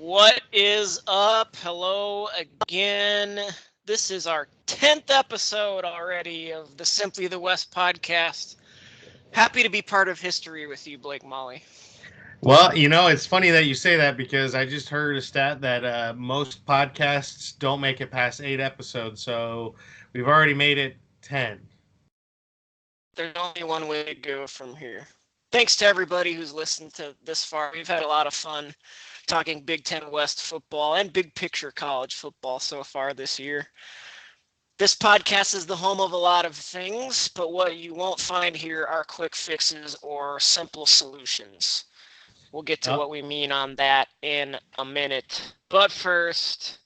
What is up? Hello again. This is our 10th episode already of the Simply the West podcast. Happy to be part of history with you, Blake Molly. Well, it's funny that you say that because I just heard a stat that most podcasts don't make it past 8 episodes. So we've already made it 10. There's only one way to go from here. Thanks to everybody who's listened to this far. We've had a lot of fun talking Big Ten West football and big picture college football so far this year. This podcast is the home of a lot of things, but what you won't find here are quick fixes or simple solutions. We'll get to Oh, what we mean on that in a minute. But first,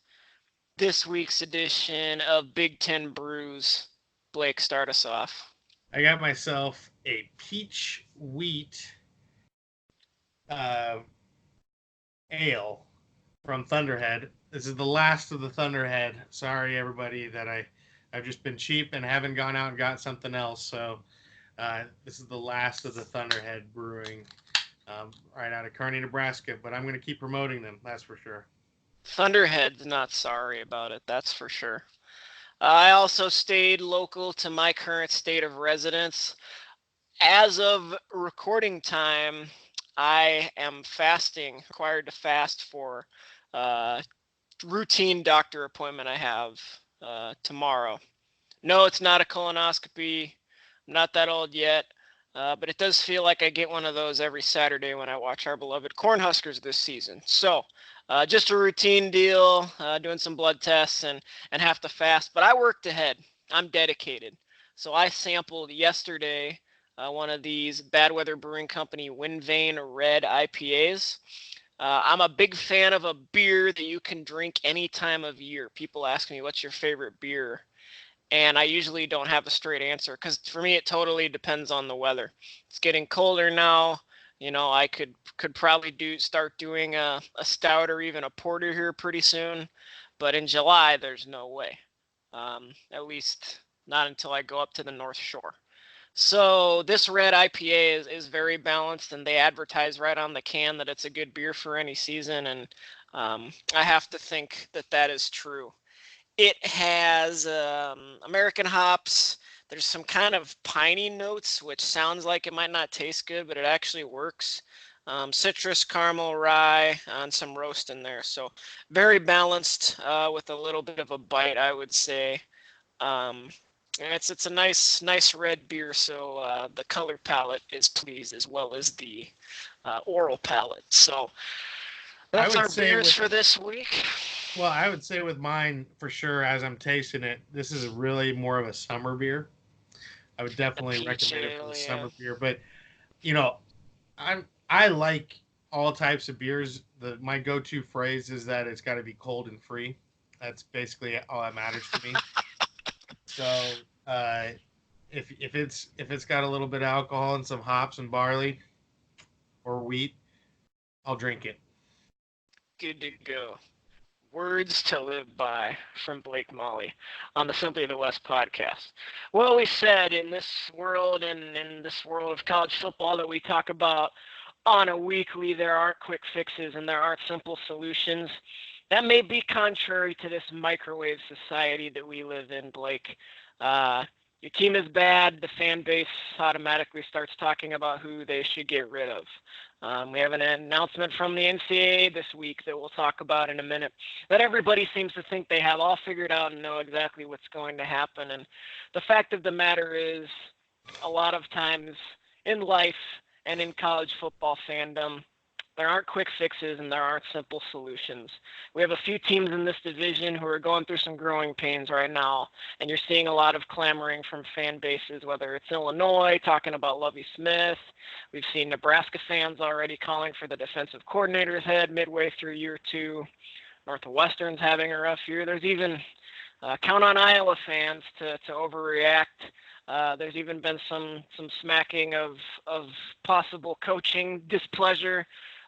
this week's edition of Big Ten Brews. Blake, start us off. I got myself a peach wheat uh, ale from Thunderhead. This is the last of the Thunderhead. Sorry, everybody, that I've just been cheap and haven't gone out and got something else. So this is the last of the Thunderhead Brewing, right out of Kearney, Nebraska. But I'm going to keep promoting them. That's for sure. Thunderhead's not sorry about it, that's for sure. I also stayed local to my current state of residence. As of recording time, I am fasting, required to fast for a routine doctor appointment I have tomorrow. No, it's not a colonoscopy. I'm not that old yet, but it does feel like I get one of those every Saturday when I watch our beloved Cornhuskers this season. So, just a routine deal, doing some blood tests and have to fast. But I worked ahead. I'm dedicated. So I sampled yesterday one of these Bad Weather Brewing Company Wind Vane Red IPAs. I'm a big fan of a beer that you can drink any time of year. People ask me, what's your favorite beer? And I usually don't have a straight answer because for me it totally depends on the weather. It's getting colder now. I could probably start doing a stout or even a porter here pretty soon, but in July there's no way. At least not until I go up to the North Shore. So this red IPA is very balanced, and they advertise right on the can that it's a good beer for any season, and I have to think that that is true. It has American hops. There's some kind of piney notes, which sounds like it might not taste good, but it actually works. Citrus, caramel, rye, and some roast in there. So very balanced with a little bit of a bite, I would say. Um, and it's a nice red beer, so the color palette is pleased as well as the oral palette. So I that's would our say beers with for this week. Well, I would say with mine for sure. As I'm tasting it, this is really more of a summer beer. I would The definitely peach recommend it for the ale, yeah. summer beer. But you know, I like all types of beers. My go-to phrase is that it's got to be cold and free. That's basically all that matters to me. So if it's got a little bit of alcohol and some hops and barley or wheat, I'll drink it. Good to go. Words to live by from Blake Molly on the Simply the West podcast. Well, we said in this world and in this world of college football that we talk about on a weekly, there aren't quick fixes and there aren't simple solutions. That may be contrary to this microwave society that we live in, Blake. Your team is bad, the fan base automatically starts talking about who they should get rid of. We have an announcement from the NCAA this week that we'll talk about in a minute that everybody seems to think they have all figured out and know exactly what's going to happen. And the fact of the matter is, a lot of times in life and in college football fandom, there aren't quick fixes and there aren't simple solutions. We have a few teams in this division who are going through some growing pains right now, and you're seeing a lot of clamoring from fan bases, whether it's Illinois talking about Lovie Smith. We've seen Nebraska fans already calling for the defensive coordinator's head midway through year two. Northwestern's having a rough year. There's even count on Iowa fans to overreact. There's even been some smacking of possible coaching displeasure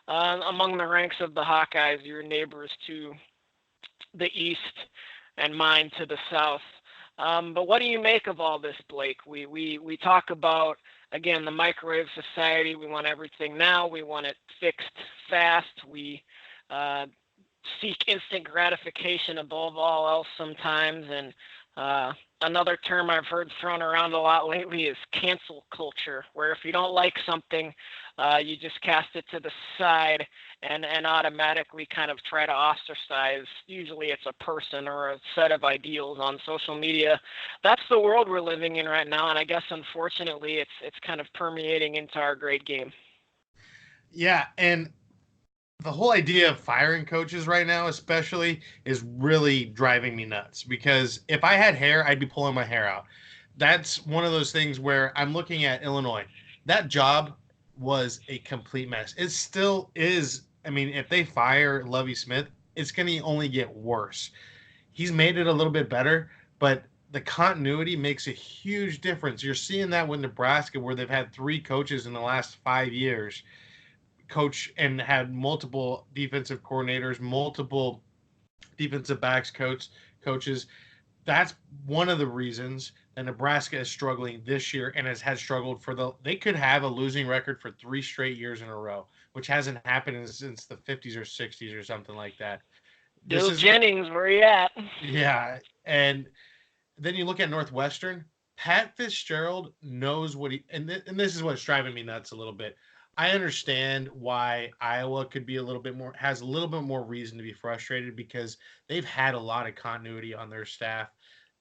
among the ranks of the Hawkeyes, your neighbors to the east and mine to the south. But what do you make of all this, Blake? We talk about, again, the microwave society. We want everything now. We want it fixed fast. We seek instant gratification above all else sometimes. And another term I've heard thrown around a lot lately is cancel culture, where if you don't like something, you just cast it to the side and automatically kind of try to ostracize. Usually it's a person or a set of ideals on social media. That's the world we're living in right now, and I guess unfortunately it's kind of permeating into our great game. Yeah, and the whole idea of firing coaches right now, especially, is really driving me nuts. Because if I had hair, I'd be pulling my hair out. That's one of those things where I'm looking at Illinois. That job was a complete mess. It still is. I mean, if they fire Lovey Smith, it's going to only get worse. He's made it a little bit better, but the continuity makes a huge difference. You're seeing that with Nebraska, where they've had three coaches in the last 5 years coach and had multiple defensive coordinators, multiple defensive backs coaches. That's one of the reasons that Nebraska is struggling this year and has struggled for they could have a losing record for 3 straight years in a row, which hasn't happened since the 50s or 60s or something like that. This Bill is Jennings, where you at? yeah, and then you look at Northwestern. Pat Fitzgerald knows what and this is what's driving me nuts a little bit. I understand why Iowa could be a little bit more has a little bit more reason to be frustrated because they've had a lot of continuity on their staff,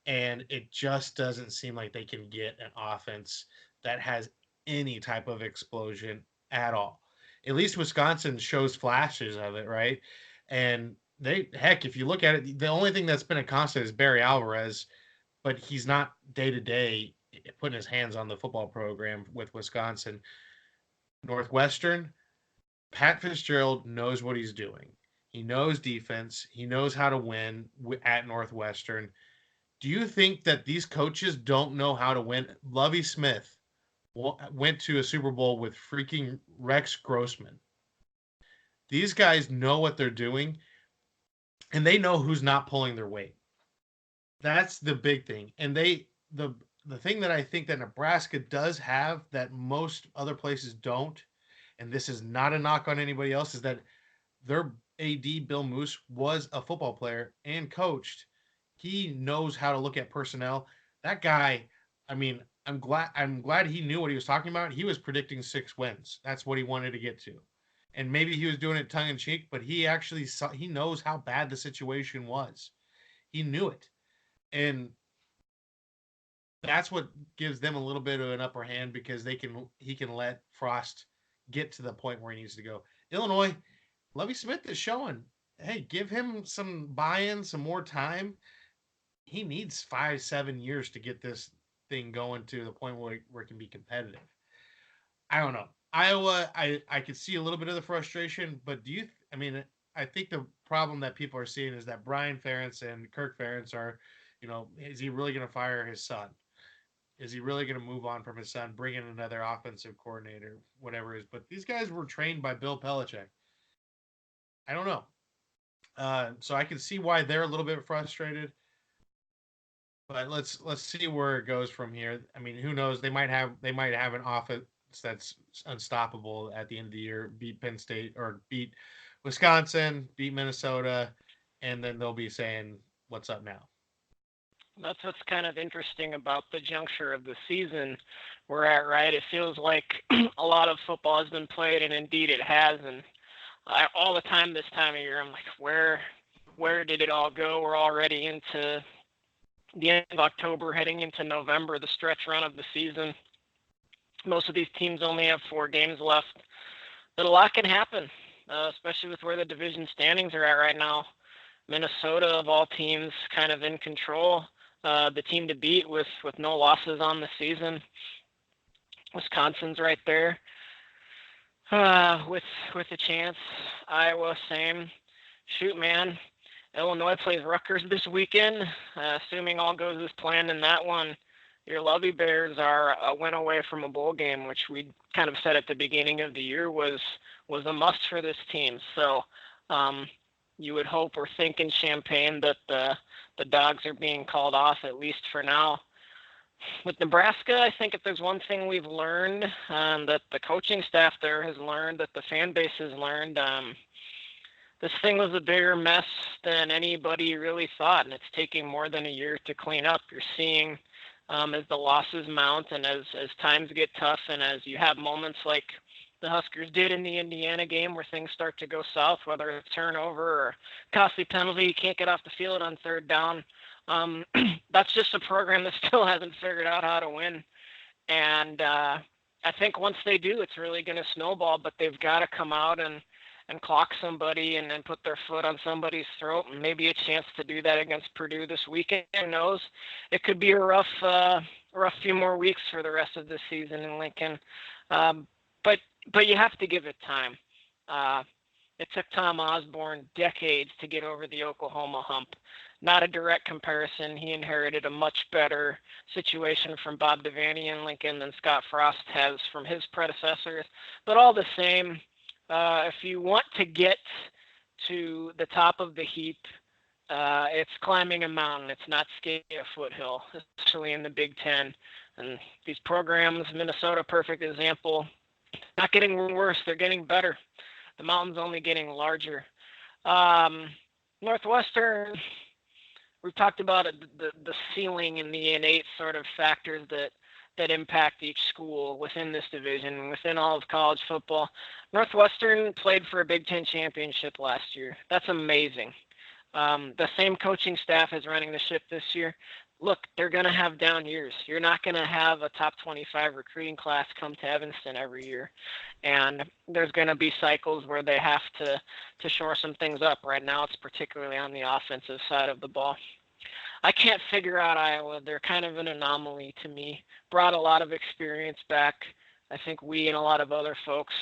and it just doesn't seem like they can get an offense that has any type of explosion at all. At least Wisconsin shows flashes of it, right? And they heck, if you look at it, the only thing that's been a constant is Barry Alvarez, but he's not day to day putting his hands on the football program with Wisconsin. Northwestern, Pat Fitzgerald knows what he's doing. He knows defense. He knows how to win at Northwestern. Do you think that these coaches don't know how to win? Lovey Smith went to a Super Bowl with freaking Rex Grossman. These guys know what they're doing, and they know who's not pulling their weight. That's the big thing. And the thing that I think that Nebraska does have that most other places don't, and this is not a knock on anybody else, is that their AD Bill Moose was a football player and coached. He knows how to look at personnel. That guy, I mean, I'm glad he knew what he was talking about. He was predicting 6 wins. That's what he wanted to get to. And maybe he was doing it tongue in cheek, but he actually he knows how bad the situation was. He knew it. And that's what gives them a little bit of an upper hand because he can let Frost get to the point where he needs to go. Illinois, Lovey Smith is showing, hey, give him some buy-in, some more time. He needs 5-7 years to get this thing going to the point where it can be competitive. I don't know. Iowa, I could see a little bit of the frustration, but I mean, I think the problem that people are seeing is that Brian Ferentz and Kirk Ferentz are, is he really going to fire his son? Is he really going to move on from his son, bring in another offensive coordinator, whatever it is? But these guys were trained by Bill Belichick. I don't know. So I can see why they're a little bit frustrated. But let's see where it goes from here. I mean, who knows? They might have an offense that's unstoppable at the end of the year. Beat Penn State or beat Wisconsin, beat Minnesota, and then they'll be saying, "What's up now?" That's what's kind of interesting about the juncture of the season we're at, right? It feels like a lot of football has been played, and indeed it has. And all the time this time of year, I'm like, where did it all go? We're already into the end of October, heading into November, the stretch run of the season. Most of these teams only have 4 games left, but a lot can happen, especially with where the division standings are at right now. Minnesota, of all teams, kind of in control. The team to beat with no losses on the season. Wisconsin's right there with a chance. Iowa, same. Shoot, man. Illinois plays Rutgers this weekend. Assuming all goes as planned in that one, your Lovey Bears are a win away from a bowl game, which we kind of said at the beginning of the year was a must for this team. So you would hope or think in Champaign that the Dogs are being called off, at least for now. With Nebraska, I think if there's one thing we've learned, that the coaching staff there has learned, that the fan base has learned, this thing was a bigger mess than anybody really thought, and it's taking more than a year to clean up. You're seeing as the losses mount and as times get tough, and as you have moments like the Huskers did in the Indiana game where things start to go south, whether it's turnover or costly penalty, you can't get off the field on third down. Um, that's just a program that still hasn't figured out how to win. And I think once they do, it's really going to snowball. But they've got to come out and clock somebody and then put their foot on somebody's throat, and maybe a chance to do that against Purdue this weekend. Who knows? It could be a rough few more weeks for the rest of the season in Lincoln. Um, but but you have to give it time. Uh, it took Tom Osborne decades to get over the Oklahoma hump. Not a direct comparison. He inherited a much better situation from Bob Devaney in Lincoln than Scott Frost has from his predecessors. But all the same, if you want to get to the top of the heap, it's climbing a mountain. It's not scaling a foothill, especially in the Big Ten. And these programs, Minnesota, perfect example, not getting worse. They're getting better. The mountain's only getting larger. Um, Northwestern, we've talked about it, the ceiling and the innate sort of factors that impact each school within this division, within all of college football. Northwestern played for a Big Ten championship last year. That's amazing. The same coaching staff is running the ship this year. Look, they're going to have down years. You're not going to have a top 25 recruiting class come to Evanston every year. And there's going to be cycles where they have to shore some things up. Right now, it's particularly on the offensive side of the ball. I can't figure out Iowa. They're kind of an anomaly to me. Brought a lot of experience back. I think we and a lot of other folks,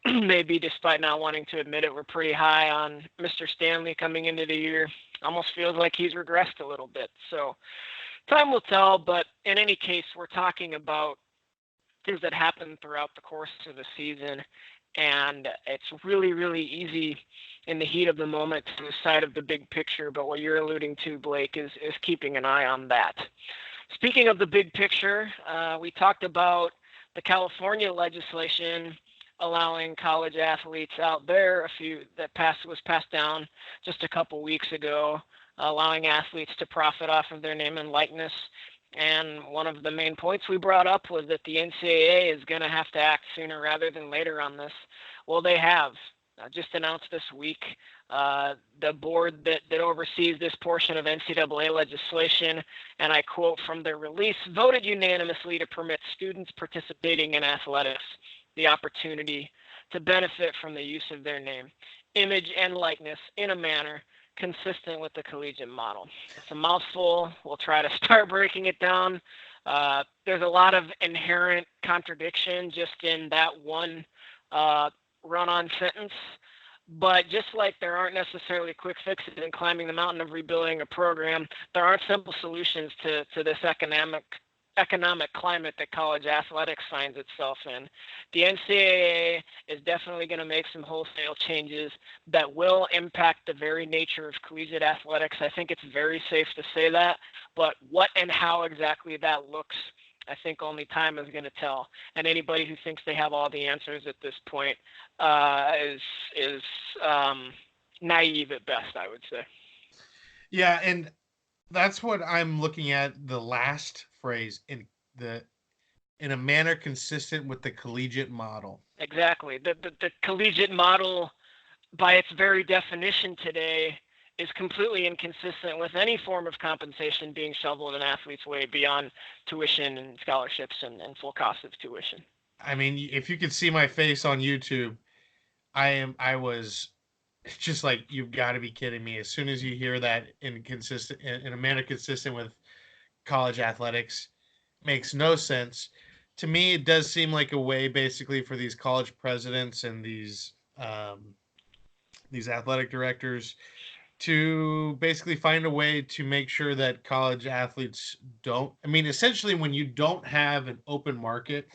maybe despite not wanting to admit it, we're pretty high on Mr. Stanley coming into the year. Almost feels like he's regressed a little bit. So time will tell. But in any case, we're talking about things that happen throughout the course of the season. And it's really, really easy in the heat of the moment to lose sight of the big picture. But what you're alluding to, Blake, is keeping an eye on that. Speaking of the big picture, we talked about the California legislation allowing college athletes out there, was passed down just a couple weeks ago, allowing athletes to profit off of their name and likeness. And one of the main points we brought up was that the NCAA is going to have to act sooner rather than later on this. Well, they have. Just announced this week, the board that oversees this portion of NCAA legislation, and I quote from their release, voted unanimously to permit students participating in athletics the opportunity to benefit from the use of their name, image, and likeness in a manner consistent with the collegiate model. It's a mouthful. We'll try to start breaking it down. There's a lot of inherent contradiction just in that one run-on sentence. But just like there aren't necessarily quick fixes in climbing the mountain of rebuilding a program, there aren't simple solutions to this economic climate that college athletics finds itself in. The NCAA is definitely going to make some wholesale changes that will impact the very nature of collegiate athletics. I think it's very safe to say that, but what and how exactly that looks, I think only time is going to tell. And anybody who thinks they have all the answers at this point is naive at best, I would say. Yeah, and that's what I'm looking at. The last phrase in a manner consistent with the collegiate model. Exactly. The collegiate model, by its very definition today, is completely inconsistent with any form of compensation being shoveled an athlete's way beyond tuition and scholarships and full cost of tuition. I mean, if you could see my face on YouTube, I was just like, you've got to be kidding me. As soon as you hear that in a manner consistent with college athletics, makes no sense. To me, it does seem like a way basically for these college presidents and these athletic directors to basically find a way to make sure that college athletes don't. I mean, essentially, when you don't have an open market,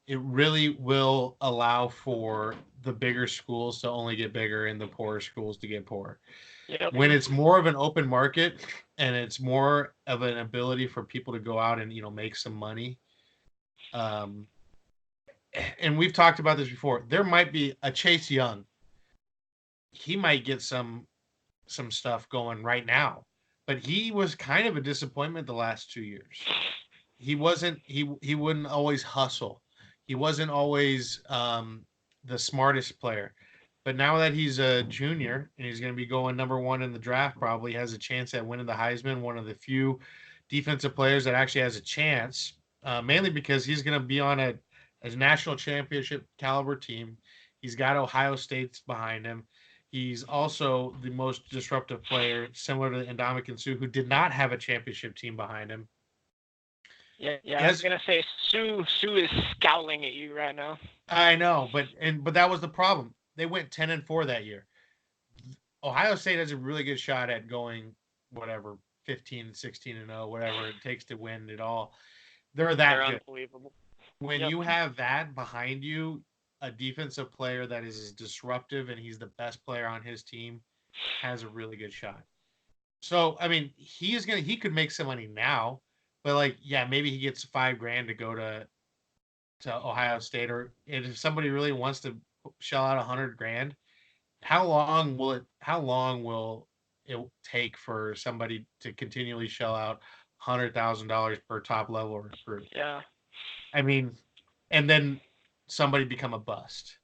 it really will allow for the bigger schools to only get bigger and the poorer schools to get poorer. Yep. When it's more of an open market and it's more of an ability for people to go out and make some money, um, and we've talked about this before, there might be a Chase Young he might get some stuff going right now. But he was kind of a disappointment the last 2 years. He wouldn't always hustle. He wasn't always the smartest player. But now that he's a junior and he's going to be going number one in the draft, probably has a chance at winning the Heisman. One of the few defensive players that actually has a chance, mainly because he's going to be on a national championship caliber team. He's got Ohio State's behind him. He's also the most disruptive player, similar to Ndamukong Suh, who did not have a championship team behind him. Yeah. I was Yes, gonna say Sue is scowling at you right now. I know, but that was the problem. They went 10-4 that year. Ohio State has a really good shot at going whatever 15, 16-0, whatever it takes to win it all. They're They're that good. unbelievable. When Yep. you have that behind you, a defensive player that is as disruptive and he's the best player on his team has a really good shot. So I mean, he could make some money now, but like yeah, maybe he gets $5,000 to go to Ohio State, or if somebody really wants to shell out $100,000, how long will it take for somebody to continually shell out $100,000 per top level recruit? Yeah. I mean, and then somebody become a bust.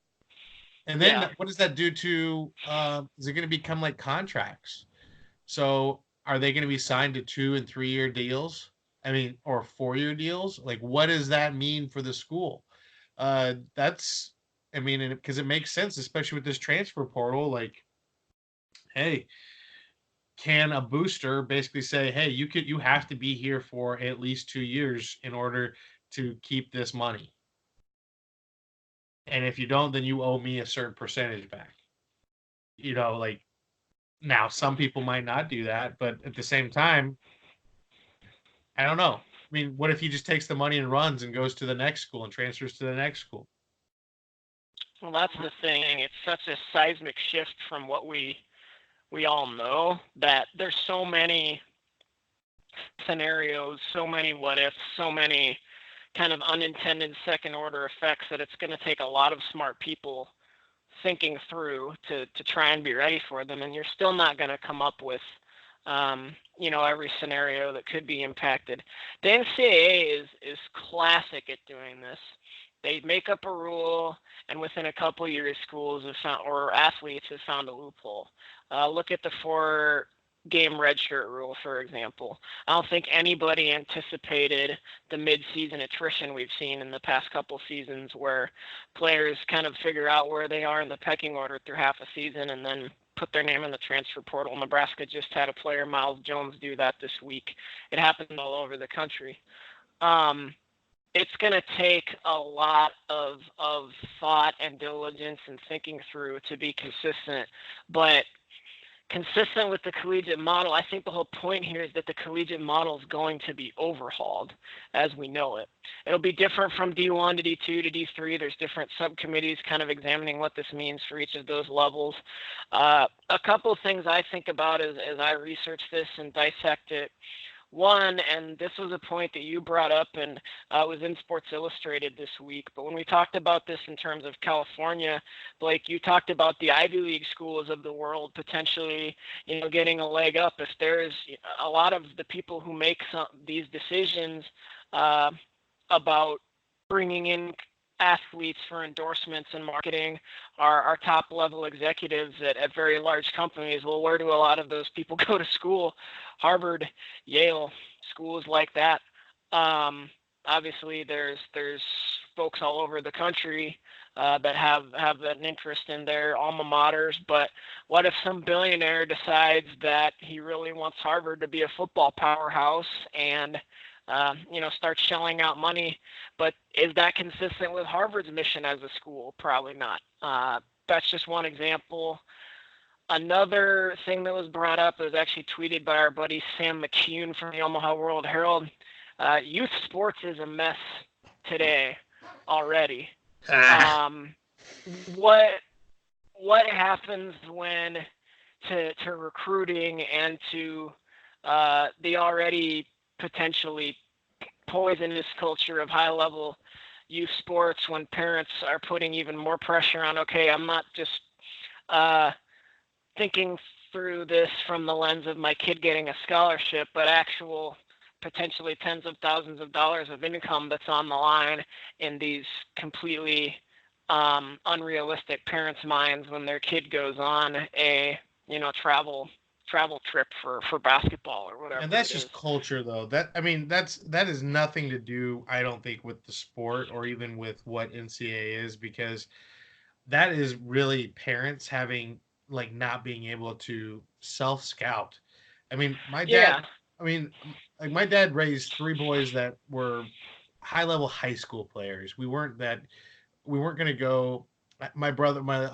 And then Yeah. what does that do to? Is it going to become like contracts? So are they going to be signed to 2 and 3 year deals? I mean, or 4 year deals? Like, what does that mean for the school? That's, I mean, because it makes sense, especially with this transfer portal. Like, hey, can a booster basically say, hey, you have to be here for at least 2 years in order to keep this money, and if you don't, then you owe me a certain percentage back. Like now some people might not do that, but at the same time, I don't know. I mean, what if he just takes the money and runs and goes to the next school and transfers to the next school? Well, that's the thing. It's such a seismic shift from what we all know that there's so many scenarios, so many what ifs, so many kind of unintended second order effects that it's going to take a lot of smart people thinking through to try and be ready for them. And you're still not going to come up with, every scenario that could be impacted. The NCAA is classic at doing this. They make up a rule, and within a couple of years, schools have found, or athletes have found a loophole. Look at the four-game redshirt rule, for example. I don't think anybody anticipated the mid-season attrition we've seen in the past couple seasons, where players kind of figure out where they are in the pecking order through half a season and then put their name in the transfer portal. Nebraska just had a player, Miles Jones, do that this week. It happened all over the country. It's going to take a lot of thought and diligence and thinking through to be consistent. But consistent with the collegiate model, I think the whole point here is that the collegiate model is going to be overhauled as we know it. It'll be different from D1 to D2 to D3. There's different subcommittees kind of examining what this means for each of those levels. A couple of things I think about as I research this and dissect it. One, and this was a point that you brought up and was in Sports Illustrated this week, but when we talked about this in terms of California, Blake, you talked about the Ivy League schools of the world potentially, getting a leg up. If there's a lot of the people who make these decisions about bringing in athletes for endorsements and marketing are top level executives at very large companies. Well, where do a lot of those people go to school? Harvard, Yale, schools like that. Obviously, there's folks all over the country that have an interest in their alma maters. But what if some billionaire decides that he really wants Harvard to be a football powerhouse and start shelling out money? But is that consistent with Harvard's mission as a school? Probably not. That's just one example. Another thing that was brought up was actually tweeted by our buddy Sam McCune from the Omaha World Herald. Youth sports is a mess today already. What happens when to recruiting and to the already potentially poisonous culture of high level youth sports when parents are putting even more pressure on, okay, I'm not just thinking through this from the lens of my kid getting a scholarship, but actual potentially tens of thousands of dollars of income that's on the line in these completely unrealistic parents' minds when their kid goes on a travel trip for basketball or And whatever that's it is. just culture, though. That is nothing to do, I don't think, with the sport or even with what NCAA is, because that is really parents having, like, not being able to self scout. I mean, my dad. Yeah, I mean, like, my dad raised three boys that were high level high school players. We weren't going to go. My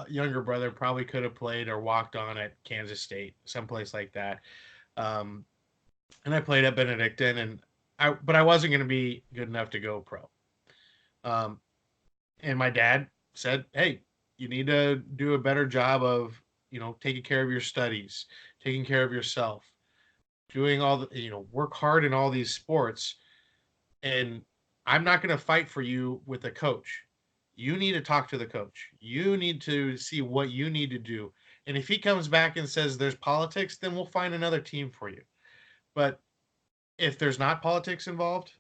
younger brother, probably could have played or walked on at Kansas State, someplace like that. Um, and I played at Benedictine, but I wasn't going to be good enough to go pro. Um, and my dad said, "Hey, you need to do a better job of, taking care of your studies, taking care of yourself, doing all the, work hard in all these sports, and I'm not going to fight for you with a coach. You need to talk to the coach. You need to see what you need to do. And if he comes back and says there's politics, then we'll find another team for you. But if there's not politics involved,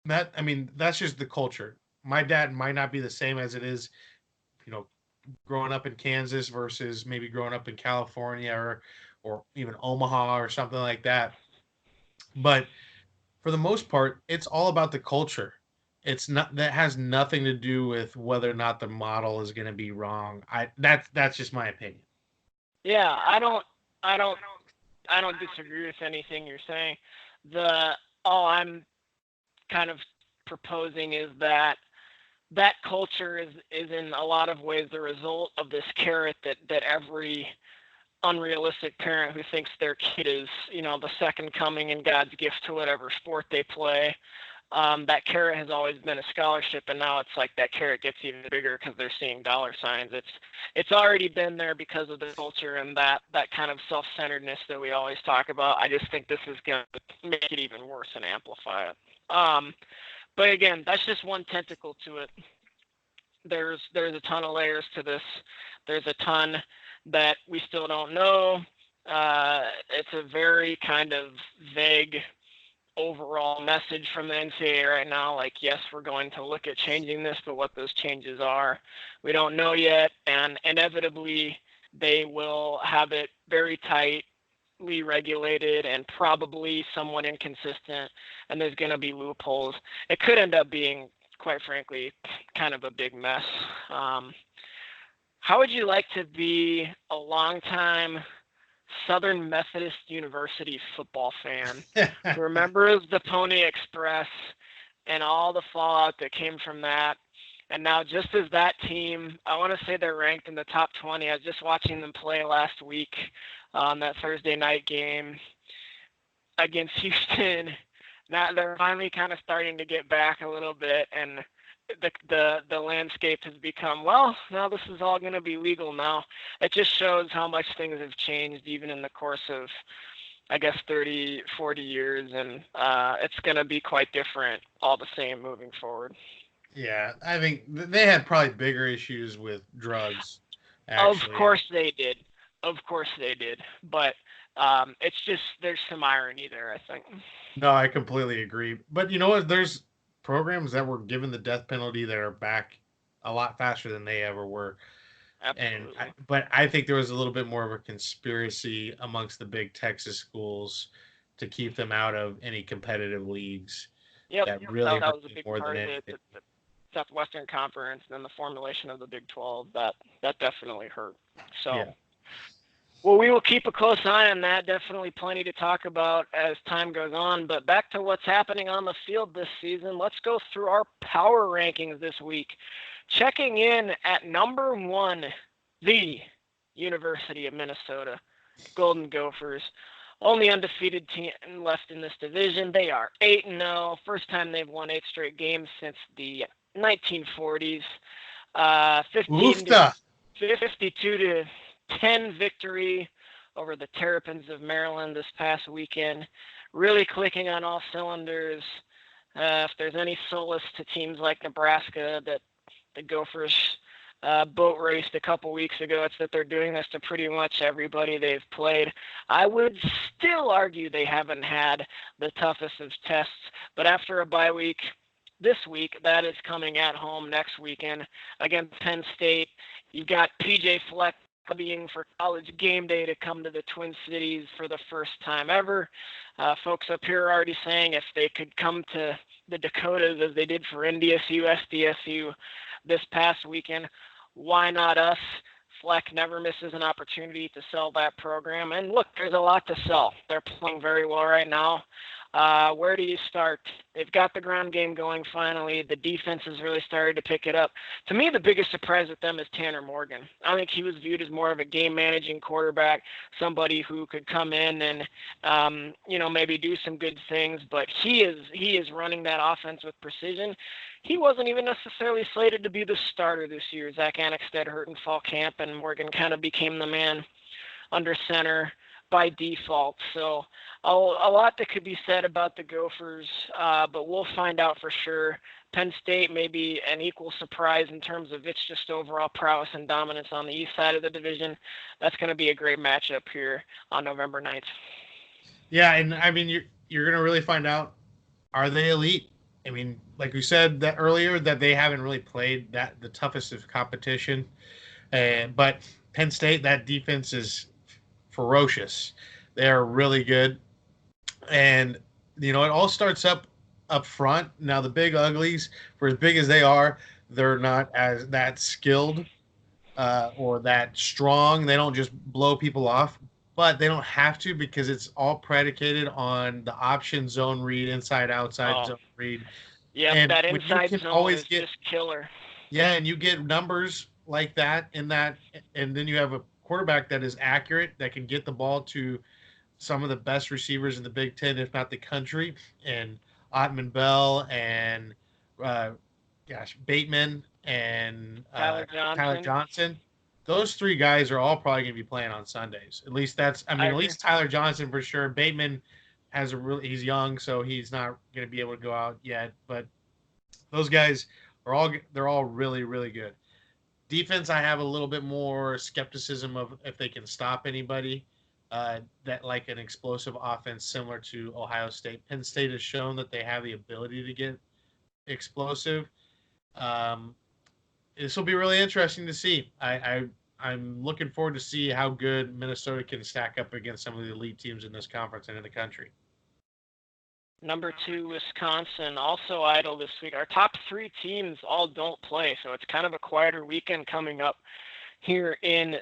that's just the culture. My dad might not be the same as it is, you know, growing up in Kansas versus maybe growing up in California or even Omaha or something like that. But for the most part, it's all about the culture. It's not that has nothing to do with whether or not the model is going to be wrong. That's just my opinion. yeah. I don't, I don't disagree with anything you're saying. The all I'm kind of proposing is that that culture is in a lot of ways the result of this carrot that every unrealistic parent who thinks their kid is, the second coming and God's gift to whatever sport they play. That carrot has always been a scholarship, and now it's like that carrot gets even bigger because they're seeing dollar signs. It's already been there because of the culture and that kind of self-centeredness that we always talk about. I just think this is going to make it even worse and amplify it. But again, that's just one tentacle to it. There's a ton of layers to this. There's a ton that we still don't know. It's a very kind of vague overall message from the NCAA right now. Like, yes, we're going to look at changing this, but what those changes are, we don't know yet. And inevitably, they will have it very tightly regulated and probably somewhat inconsistent. And there's going to be loopholes. It could end up being, quite frankly, kind of a big mess. Um, how would you like to be a longtime Southern Methodist University football fan who remembers the Pony Express and all the fallout that came from that? And now, just as that team, I want to say they're ranked in the top 20. I was just watching them play last week on that Thursday night game against Houston. Now they're finally kind of starting to get back a little bit, and the landscape has become, well, now this is all going to be legal now. It just shows how much things have changed even in the course of, I guess, 30, 40 years, and it's going to be quite different all the same moving forward. Yeah, I think they had probably bigger issues with drugs, Of actually. course they did. Of course they did. But it's just, there's some irony there, I think. No, I completely agree. But you know what? There's programs that were given the death penalty that are back a lot faster than they ever were. Absolutely. But I think there was a little bit more of a conspiracy amongst the big Texas schools to keep them out of any competitive leagues Yep. that really That hurt was a me big more than part of it. anything. The Southwestern Conference and then the formulation of the Big 12. That definitely hurt. Yeah. So, well, we will keep a close eye on that. Definitely plenty to talk about as time goes on. But back to what's happening on the field this season. Let's go through our power rankings this week. Checking in at number one, the University of Minnesota Golden Gophers. Only undefeated team left in this division. They are 8-0. First time they've won 8 straight games since the 1940s. 15 to Oofta. 52 to 10 victory over the Terrapins of Maryland this past weekend. Really clicking on all cylinders. If there's any solace to teams like Nebraska that the Gophers boat raced a couple weeks ago. It's that they're doing this to pretty much everybody they've played. I would still argue they haven't had the toughest of tests, but after a bye week, this week, that is coming at home next weekend against Penn State. You've got PJ Fleck lobbying for college game day to come to the Twin Cities for the first time ever. Folks up here are already saying if they could come to the Dakotas as they did for NDSU, SDSU this past weekend, why not us? Fleck never misses an opportunity to sell that program. And look, there's a lot to sell. They're playing very well right now. Where do you start? They've got the ground game going finally. The defense has really started to pick it up. To me, the biggest surprise with them is Tanner Morgan. I think he was viewed as more of a game managing quarterback, somebody who could come in and maybe do some good things. But he is running that offense with precision. He wasn't even necessarily slated to be the starter this year. Zach Annexstad hurt in fall camp, and Morgan kind of became the man under center by default. So a lot that could be said about the Gophers, but we'll find out for sure. Penn State may be an equal surprise in terms of its just overall prowess and dominance on the east side of the division. That's going to be a great matchup here on November 9th. Yeah, and I mean you're going to really find out, are they elite? I mean, like we said that earlier, that they haven't really played that the toughest of competition, but Penn State, that defense is ferocious. They're really good, and it all starts up front. Now the big uglies, for as big as they are, they're not as that skilled or that strong. They don't just blow people off, but they don't have to, because it's all predicated on the option zone read, inside outside Oh, zone read. yep, And that when you inside can zone always is get, just killer. yeah, and you get numbers like that in that, and then you have a quarterback that is accurate, that can get the ball to some of the best receivers in the Big Ten, if not the country, and Ottman Bell and uh, Bateman and Tyler Tyler Johnson, Johnson. Those three guys are all probably going to be playing on Sundays. At least I at agree. least Tyler Johnson for sure. Bateman he's young, so he's not going to be able to go out yet. But those guys they're all really, really good. Defense, I have a little bit more skepticism of if they can stop anybody. That like an explosive offense similar to Ohio State. Penn State has shown that they have the ability to get explosive. Um, this will be really interesting to see. I'm looking forward to see how good Minnesota can stack up against some of the elite teams in this conference and in the country. Number 2, Wisconsin, also idle this week. Our top 3 teams all don't play, so it's kind of a quieter weekend coming up here in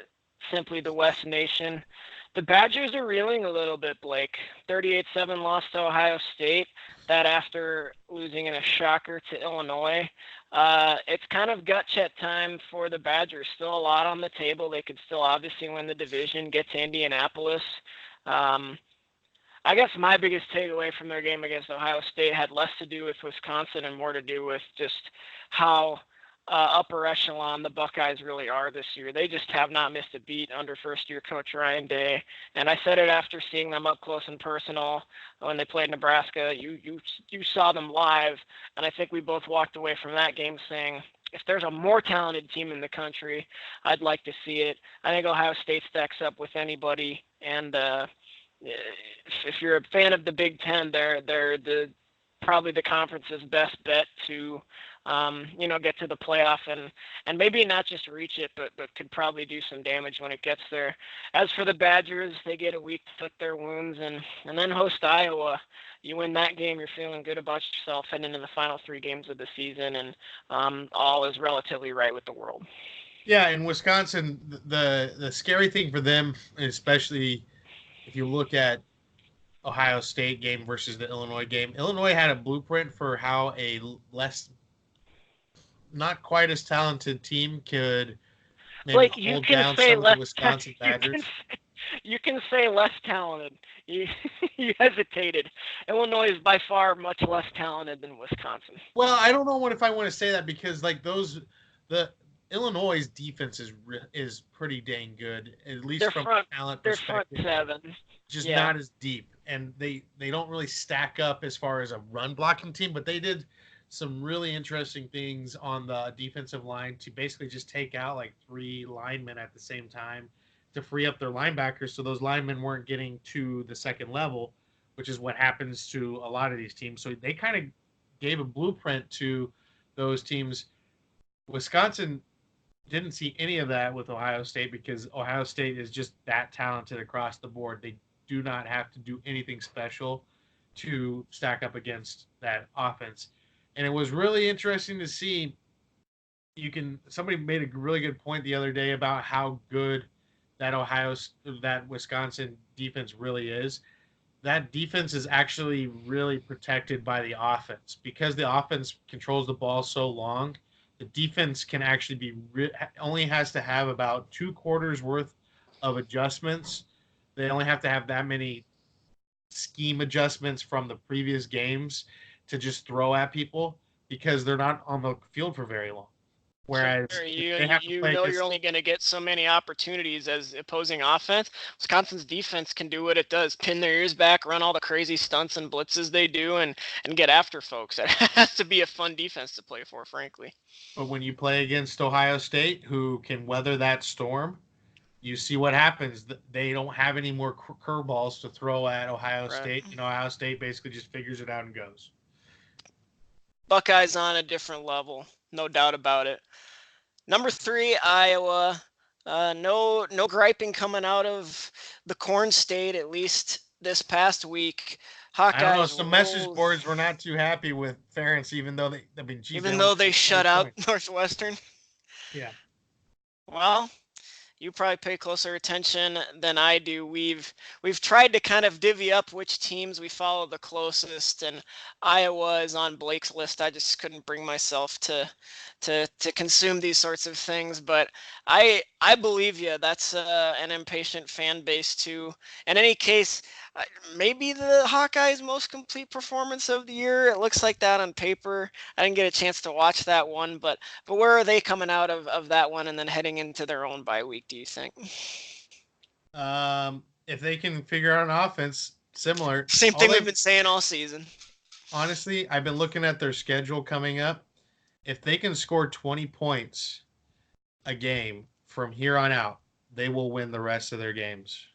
simply the West Nation. The Badgers are reeling a little bit, Blake. 38-7 loss to Ohio State. That after losing in a shocker to Illinois. It's kind of gut check time for the Badgers. Still a lot on the table. They could still obviously win the division, get to Indianapolis. I guess my biggest takeaway from their game against Ohio State had less to do with Wisconsin and more to do with just how upper echelon the Buckeyes really are this year. They just have not missed a beat under first-year coach Ryan Day. And I said it after seeing them up close and personal when they played Nebraska. You saw them live, and I think we both walked away from that game saying, if there's a more talented team in the country, I'd like to see it. I think Ohio State stacks up with anybody, and if you're a fan of the Big Ten, they're probably the conference's best bet to get to the playoff and maybe not just reach it, but could probably do some damage when it gets there. As for the Badgers, they get a week to lick their wounds and then host Iowa. You win that game, you're feeling good about yourself heading into the final 3 games of the season, and all is relatively right with the world. Yeah, in Wisconsin, the scary thing for them, especially if you look at Ohio State game versus the Illinois game, Illinois had a blueprint for how a less, not quite as talented team could maybe Blake, you hold can down say some of the less. Wisconsin You can Badgers. you can say less talented. You you hesitated. Illinois is by far much less talented than Wisconsin. Well, I don't know if I want to say that, because like the Illinois' defense is pretty dang good, at least Their from front a talent their front perspective. seven. Just Yeah. not as deep, and they don't really stack up as far as a run blocking team, but they did some really interesting things on the defensive line to basically just take out like 3 linemen at the same time to free up their linebackers so those linemen weren't getting to the second level, which is what happens to a lot of these teams. So they kind of gave a blueprint to those teams. Wisconsin didn't see any of that with Ohio State because Ohio State is just that talented across the board. They do not have to do anything special to stack up against that offense. And it was really interesting to see. Somebody made a really good point the other day about how good that Wisconsin defense really is. That defense is actually really protected by the offense because the offense controls the ball so long. The defense can actually only has to have about 2 quarters worth of adjustments. They only have to have that many scheme adjustments from the previous games to just throw at people because they're not on the field for very long. Sure, Whereas if you they have to you play know you're against, only going to get so many opportunities as opposing offense. Wisconsin's defense can do what it does: pin their ears back, run all the crazy stunts and blitzes they do, and get after folks. It has to be a fun defense to play for, frankly. but when you play against Ohio State, who can weather that storm, you see what happens. They don't have any more curveballs to throw at Ohio Right. State. Ohio State basically just figures it out and goes. Buckeyes on a different level, no doubt about it. Number 3, Iowa. No griping coming out of the Corn State, at least this past week. I don't know. Hawkeyes Some message roll, boards were not too happy with Ferentz, even though geez, they even only though scored they 20 shut out points. Northwestern. Yeah. Well, you probably pay closer attention than I do. We've tried to kind of divvy up which teams we follow the closest, and Iowa is on Blake's list. I just couldn't bring myself to consume these sorts of things, but I believe you. That's an impatient fan base too. In any case, maybe the Hawkeyes' most complete performance of the year. It looks like that on paper. I didn't get a chance to watch that one, but where are they coming out of that one and then heading into their own bye week, do you think? If they can figure out an offense similar, Same all thing we've they've been saying all season. honestly, I've been looking at their schedule coming up. If they can score 20 points a game from here on out, they will win the rest of their games.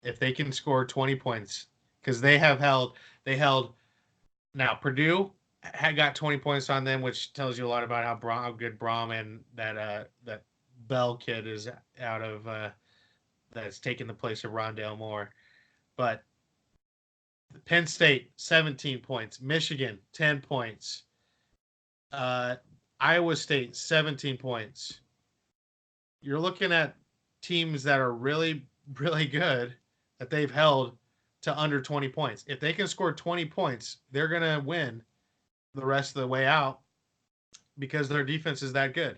If they can score 20 points, because they held now Purdue had got 20 points on them, which tells you a lot about how good Brom and that Bell kid is out of that's taking the place of Rondale Moore. But Penn State 17 points, Michigan 10 points, uh, Iowa State 17 points. You're looking at teams that are really really good that they've held to under 20 points. If they can score 20 points, they're going to win the rest of the way out because their defense is that good.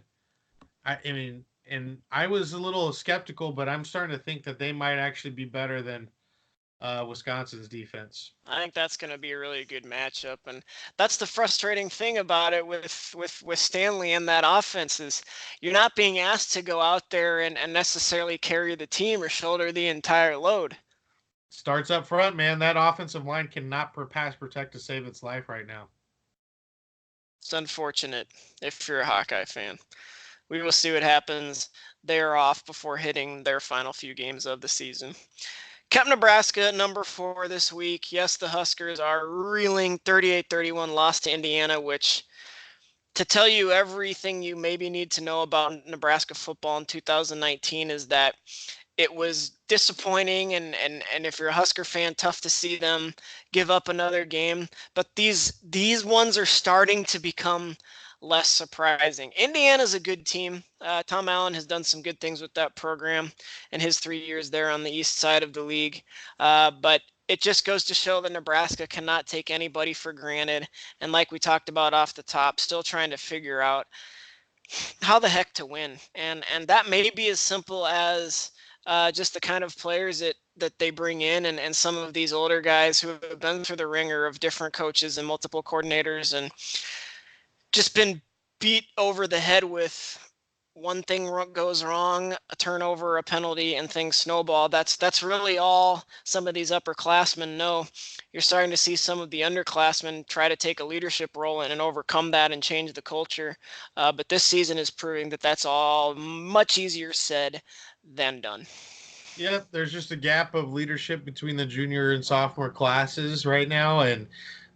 I mean, and I was a little skeptical, but I'm starting to think that they might actually be better than Wisconsin's defense. I think that's going to be a really good matchup, and that's the frustrating thing about it with Stanley and that offense is you're not being asked to go out there and necessarily carry the team or shoulder the entire load. Starts up front, man. That offensive line cannot pass protect to save its life right now. It's unfortunate if you're a Hawkeye fan. We will see what happens. They are off before hitting their final few games of the season. Kept Nebraska number 4 this week. Yes, the Huskers are reeling 38-31 loss to Indiana, which to tell you everything you maybe need to know about Nebraska football in 2019 is that it was disappointing and if you're a Husker fan, tough to see them give up another game. But these ones are starting to become less surprising. Indiana's a good team. Tom Allen has done some good things with that program in his 3 years there on the east side of the league. But it just goes to show that Nebraska cannot take anybody for granted. And like we talked about off the top, still trying to figure out how the heck to win. And that may be as simple as just the kind of players that they bring in and some of these older guys who have been through the ringer of different coaches and multiple coordinators and just been beat over the head with one thing goes wrong, a turnover, a penalty, and things snowball. That's really all some of these upperclassmen know. You're starting to see some of the underclassmen try to take a leadership role and overcome that and change the culture. But this season is proving that that's all much easier said than done. Yep, there's just a gap of leadership between the junior and sophomore classes right now, and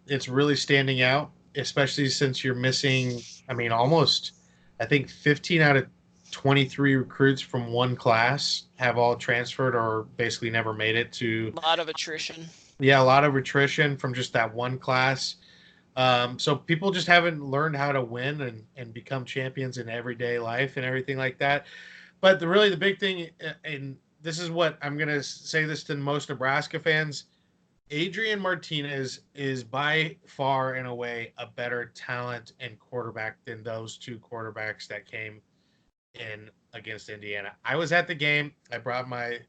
it's really standing out, especially since you're missing, I mean, almost, I think 15 out of 23 recruits from one class have all transferred or basically never made it to, A lot of attrition. yeah, a lot of attrition from just that one class. So people just haven't learned how to win and become champions in everyday life and everything like that. But really the big thing, and this is what I'm going to say this to most Nebraska fans, Adrian Martinez is by far and away a better talent and quarterback than those two quarterbacks that came in against Indiana. I was at the game. I brought my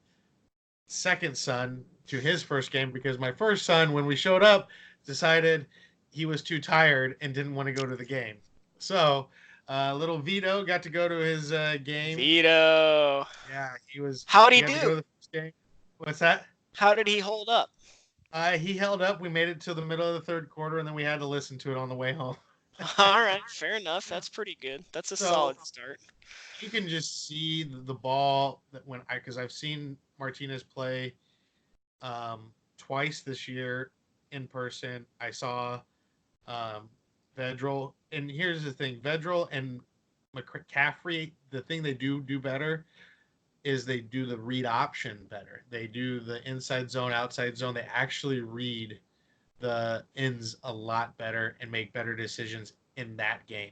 second son to his first game because my first son, when we showed up, decided he was too tired and didn't want to go to the game. So, little Vito got to go to his game. Vito. Yeah, he was. How'd He he got to go to do? the first game. What's that? How did he hold up? He held up. We made it to the middle of the third quarter, and then we had to listen to it on the way home. All right, fair enough. That's pretty good. That's a So solid start. you can just see the ball that when I because I've seen Martinez play twice this year in person. I saw um, Vedral, and here's the thing: Vedral and McCaffrey. The thing they do better is they do the read option better. They do the inside zone, outside zone. They actually read the ends a lot better and make better decisions in that game.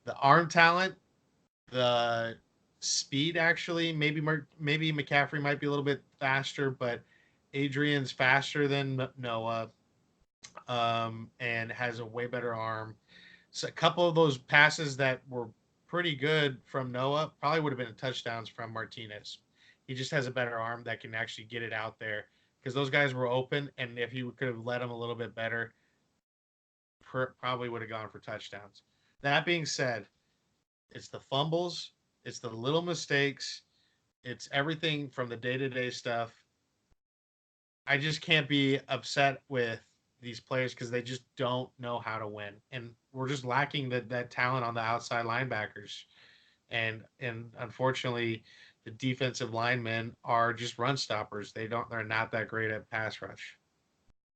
The arm talent, the speed, actually, maybe McCaffrey might be a little bit faster, but Adrian's faster than Noah, and has a way better arm. So a couple of those passes that were pretty good from Noah probably would have been touchdowns from Martinez. He just has a better arm that can actually get it out there because those guys were open, and if you could have led them a little bit better, probably would have gone for touchdowns. That being said, it's the fumbles, it's the little mistakes, it's everything from the day to day stuff. I just can't be upset with these players because they just don't know how to win, and we're just lacking that talent on the outside linebackers, and unfortunately, the defensive linemen are just run stoppers. They're not that great at pass rush.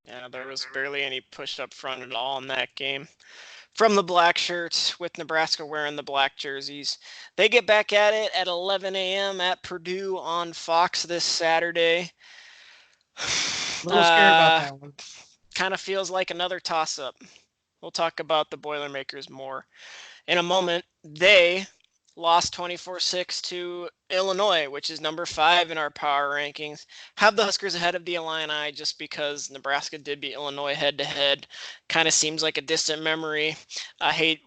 Yeah, there was barely any push up front at all in that game. From the black shirts with Nebraska wearing the black jerseys. They get back at it at 11 a.m. at Purdue on Fox this Saturday. A little scared about that one. Kind of feels like another toss up. We'll talk about the Boilermakers more in a moment. They lost 24-6 to Illinois, which is number 5 in our power rankings. Have the Huskers ahead of the Illini just because Nebraska did beat Illinois head-to-head. Kind of seems like a distant memory.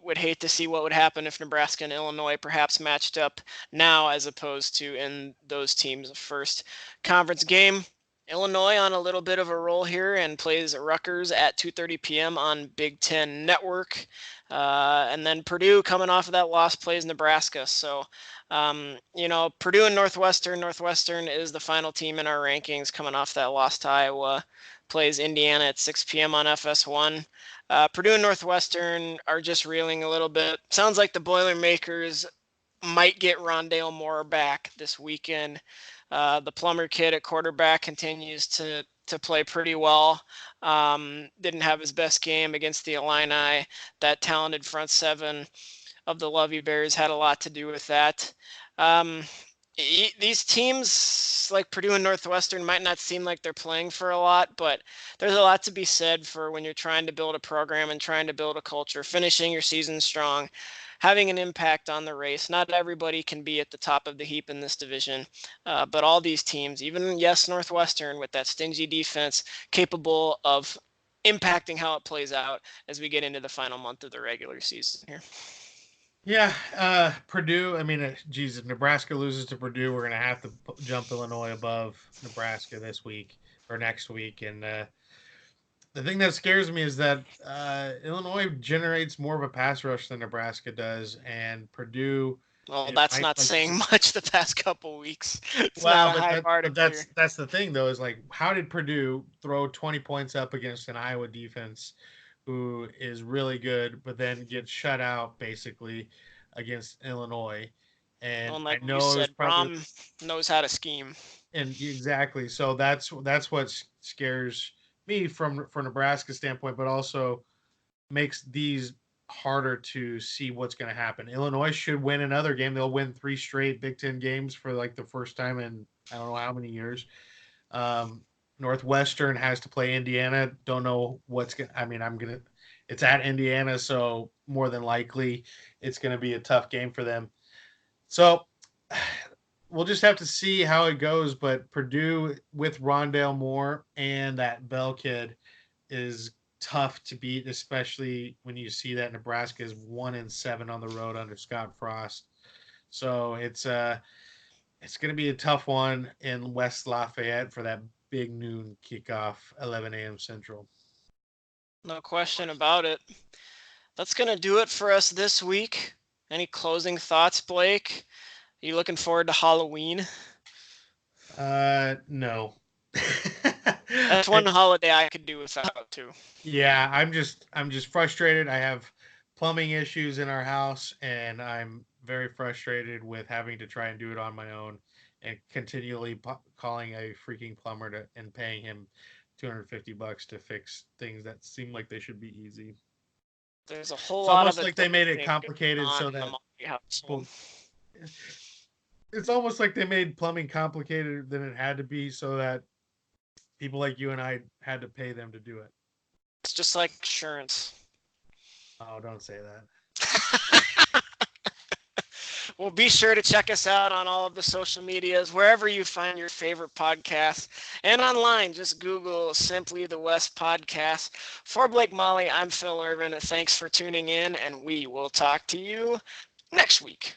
Would hate to see what would happen if Nebraska and Illinois perhaps matched up now as opposed to in those teams' first conference game. Illinois on a little bit of a roll here and plays Rutgers at 2:30 p.m. on Big Ten Network. And then Purdue coming off of that loss plays Nebraska. So, Purdue and Northwestern. Northwestern is the final team in our rankings coming off that loss to Iowa. Plays Indiana at 6 p.m. on FS1. Purdue and Northwestern are just reeling a little bit. Sounds like the Boilermakers might get Rondale Moore back this weekend. The Plummer kid at quarterback continues to play pretty well. Didn't have his best game against the Illini. That talented front seven of the Lovey Bears had a lot to do with that. Um, these teams like Purdue and Northwestern might not seem like they're playing for a lot, but there's a lot to be said for when you're trying to build a program and trying to build a culture, finishing your season strong, having an impact on the race. Not everybody can be at the top of the heap in this division, but all these teams, even yes, Northwestern with that stingy defense, capable of impacting how it plays out as we get into the final month of the regular season here. Yeah, Purdue. I mean, geez, if Nebraska loses to Purdue, we're gonna have to jump Illinois above Nebraska this week or next week. And the thing that scares me is that Illinois generates more of a pass rush than Nebraska does, and Purdue. Well, It that's might not like saying much the past couple weeks. It's not well, a high bar to but clear. that's the thing though is like how did Purdue throw 20 points up against an Iowa defense who is really good, but then get shut out basically against Illinois. And And I like you know it was said, probably Brom knows how to scheme. and exactly so that's what scares me from Nebraska standpoint, but also makes these harder to see what's going to happen. Illinois should win another game. They'll win 3 straight Big Ten games for like the first time in I don't know how many years. Um, Northwestern has to play Indiana. Don't know what's going. I mean, I'm gonna. It's at Indiana, so more than likely it's going to be a tough game for them. So we'll just have to see how it goes. But Purdue with Rondale Moore and that Bell kid is tough to beat, especially when you see that Nebraska is 1-7 on the road under Scott Frost. So it's going to be a tough one in West Lafayette for that big noon kickoff, 11 a.m. Central. No question about it. That's going to do it for us this week. Any closing thoughts, Blake? Are you looking forward to Halloween? No. That's one holiday I could do without too. Yeah, I'm just frustrated. I have plumbing issues in our house, and I'm very frustrated with having to try and do it on my own, and continually calling a freaking plumber and paying him $250 to fix things that seem like they should be easy. There's a whole It's lot of almost like they made it adulting complicated on so in the that Molly household. people. It's almost like they made plumbing complicated than it had to be, so that people like you and I had to pay them to do it. It's just like insurance. Oh, don't say that. Well, be sure to check us out on all of the social medias, wherever you find your favorite podcasts, and online. Just Google Simply the West Podcast. For Blake Molly, I'm Phil Irvin. Thanks for tuning in, and we will talk to you next week.